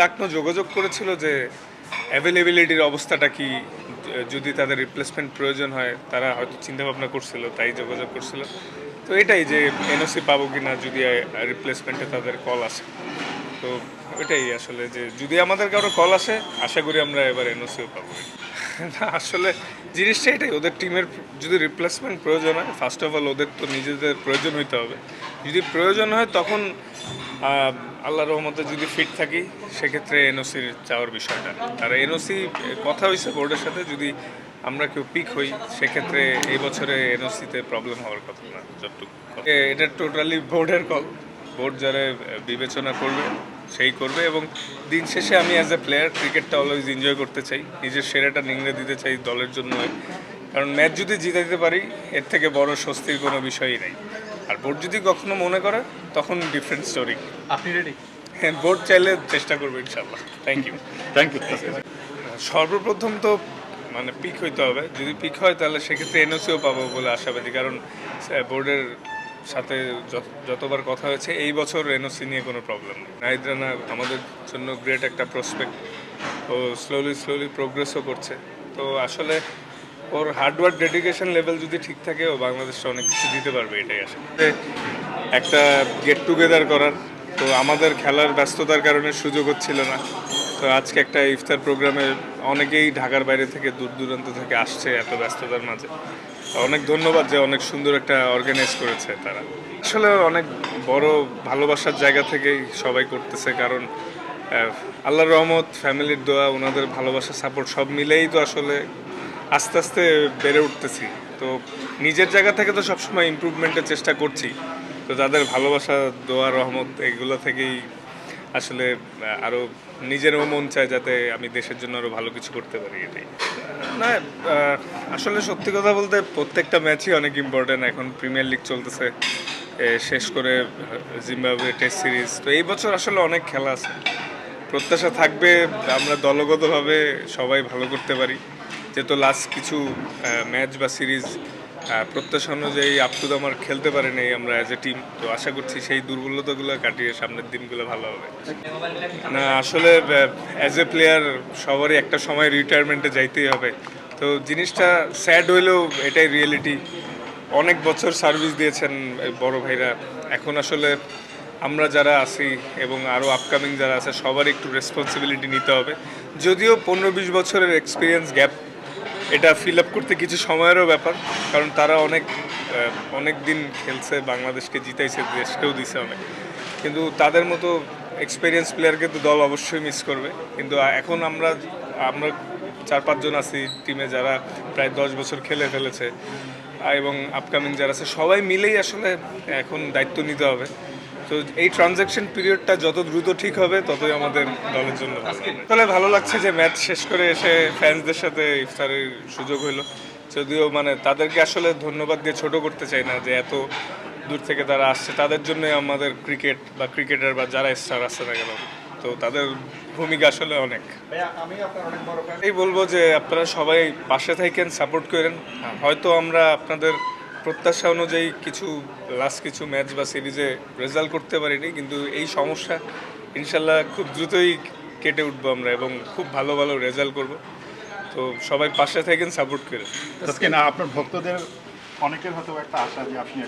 টাকনো যোগাযোগ করেছিল যে অ্যাভেলেবিলিটির অবস্থাটা কি, যদি তাদের রিপ্লেসমেন্ট প্রয়োজন হয় তারা হয়তো চিন্তাভাবনা করছিল, তাই যোগাযোগ করছিল। তো এটাই যে এনওসি পাবো কি না যদি রিপ্লেসমেন্টে তাদের কল আসে। তো ওইটাই আসলে যে যদি আমাদের কারো কল আসে আশা করি আমরা এবার এনওসিও পাবো। না আসলে জিনিসটা এটাই, ওদের টিমের যদি রিপ্লেসমেন্ট প্রয়োজন হয় ফার্স্ট অফ অল ওদের তো নিজেদের প্রয়োজন হইতে হবে। যদি প্রয়োজন হয় তখন আল্লাহর রহমতে যদি ফিট থাকি সেক্ষেত্রে এনওসির চাওয়ার বিষয়টা। আর এনওসি কথা হয়েছে বোর্ডের সাথে, যদি আমরা কেউ পিক হই সেক্ষেত্রে এই বছরে এনওসিতে প্রবলেম হওয়ার কথা না যতটুকু। এটা টোটালি বোর্ডের কল, বোর্ড যারা বিবেচনা করবে সেই করবে। এবং দিন শেষে আমি অ্যাজ এ প্লেয়ার ক্রিকেটটা অলওয়েজ এনজয় করতে চাই, নিজের সেরাটা নিংড়ে দিতে চাই দলের জন্য। কারণ ম্যাচ যদি জিতে দিতে পারি এর থেকে বড় স্বস্তির কোনো বিষয়ই নাই। আর বোর্ড যদি কখনো মনে করে তখন ডিফারেন্ট স্টোরি। আপনি রেডি? হ্যাঁ, বোর্ড চাইলে চেষ্টা করবো ইনশাল্লাহ। Thank you. সর্বপ্রথম তো মানে পিক হইতে হবে, যদি পিক হয় তাহলে সেক্ষেত্রে এনওসিও পাবো বলে আশাবাদী। কারণ বোর্ডের সাথে যতবার কথা হয়েছে এই বছর এনওসি নিয়ে কোনো প্রবলেম নেই। নাহিদ রানা আমাদের জন্য গ্রেট একটা প্রসপেক্ট, ও স্লোলি প্রোগ্রেসও করছে। তো আসলে ওর হার্ডওয়ার্ক ডেডিকেশন লেভেল যদি ঠিক থাকে ও বাংলাদেশটা অনেক কিছু দিতে পারবে, এটাই আসলে একটা গেট টুগেদার করার। তো আমাদের খেলার ব্যস্ততার কারণে সুযোগ হচ্ছিল না। তো আজকে একটা ইফতার প্রোগ্রামে অনেকেই ঢাকার বাইরে থেকে দূর দূরান্ত থেকে আসছে এত ব্যস্ততার মাঝে। অনেক ধন্যবাদ যে অনেক সুন্দর একটা অর্গানাইজ করেছে তারা। আসলে অনেক বড় ভালোবাসার জায়গা থেকেই সবাই করতেছে, কারণ আল্লাহর রহমত, ফ্যামিলির দোয়া, ওনাদের ভালোবাসা, সাপোর্ট সব মিলেই তো আসলে আস্তে আস্তে বেড়ে উঠতেছি। তো নিজের জায়গা থেকে তো সবসময় ইমপ্রুভমেন্টের চেষ্টা করছি। তো তাদের ভালোবাসা, দোয়া, রহমত এগুলো থেকেই আসলে আরও নিজেরও মন চায় যাতে আমি দেশের জন্য আরও ভালো কিছু করতে পারি, এটাই। না আসলে সত্যি কথা বলতে প্রত্যেকটা ম্যাচই অনেক ইম্পর্ট্যান্ট। এখন প্রিমিয়ার লিগ চলতেছে, শেষ করে জিম্বাবুয়ে টেস্ট সিরিজ। তো এই বছর আসলে অনেক খেলা আছে, প্রত্যাশা থাকবে আমরা দলগতভাবে সবাই ভালো করতে পারি। যেহেতু লাস্ট কিছু ম্যাচ বা সিরিজ প্রত্যাশা অনুযায়ী আপ টু আমার খেলতে পারেনি আমরা অ্যাজ এ টিম। তো আশা করছি সেই দুর্বলতাগুলো কাটিয়ে সামনের দিনগুলো ভালো হবে। না আসলে অ্যাজ এ প্লেয়ার সবারই একটা সময় রিটায়ারমেন্টে যাইতেই হবে। তো জিনিসটা স্যাড হইলেও এটাই রিয়েলিটি। অনেক বছর সার্ভিস দিয়েছেন বড় ভাইরা, এখন আসলে আমরা যারা আছি এবং আরও আপকামিং যারা আছে সবারই একটু রেসপন্সিবিলিটি নিতে হবে। যদিও 15-20 বছরের এক্সপিরিয়েন্স গ্যাপ, এটা ফিল আপ করতে কিছু সময়েরও ব্যাপার। কারণ তারা অনেক দিন খেলছে, বাংলাদেশকে জিতাইছে, দেশকেও দিছে অনেক। কিন্তু তাদের মতো এক্সপিরিয়েন্স প্লেয়ারকে তো দল অবশ্যই মিস করবে। কিন্তু এখন আমরা 4-5 জন আছি টিমে যারা প্রায় 10 বছর খেলে ফেলেছে, এবং আপকামিং যারা আছে সবাই মিলেই আসলে এখন দায়িত্ব নিতে হবে। তো এই ট্রানজ্যাকশন পিরিয়ডটা যত দ্রুত ঠিক হবে ততই আমাদের দলের জন্য তাহলে ভালো লাগছে যে ম্যাচ শেষ করে এসে ফ্যান্সদের সাথে ইফতারের সুযোগ হলো। যদিও মানে তাদেরকে আসলে ধন্যবাদ দিয়ে ছোট করতে চাই না, যে এত দূর থেকে তারা আসছে, তাদের জন্য আমাদের ক্রিকেট বা ক্রিকেটার বা যারা স্টার আসছে না কেন, তো তাদের ভূমিকা আসলে অনেক। এই বলবো যে আপনারা সবাই পাশে থাকেন, সাপোর্ট করেন। হয়তো আমরা আপনাদের প্রত্যাশা অনুযায়ী লাস্ট কিছু ম্যাচ বা সিরিজে রেজাল্ট করতে পারিনি, কিন্তু এই সমস্যা ইনশাল্লাহ খুব দ্রুতই কেটে উঠবো আমরা এবং খুব ভালো ভালো রেজাল্ট করব। তো সবাই পাশে থাকেন, সাপোর্ট করেন। আপনার ভক্তদের অনেকের হয়তো একটা আশা যে আপনি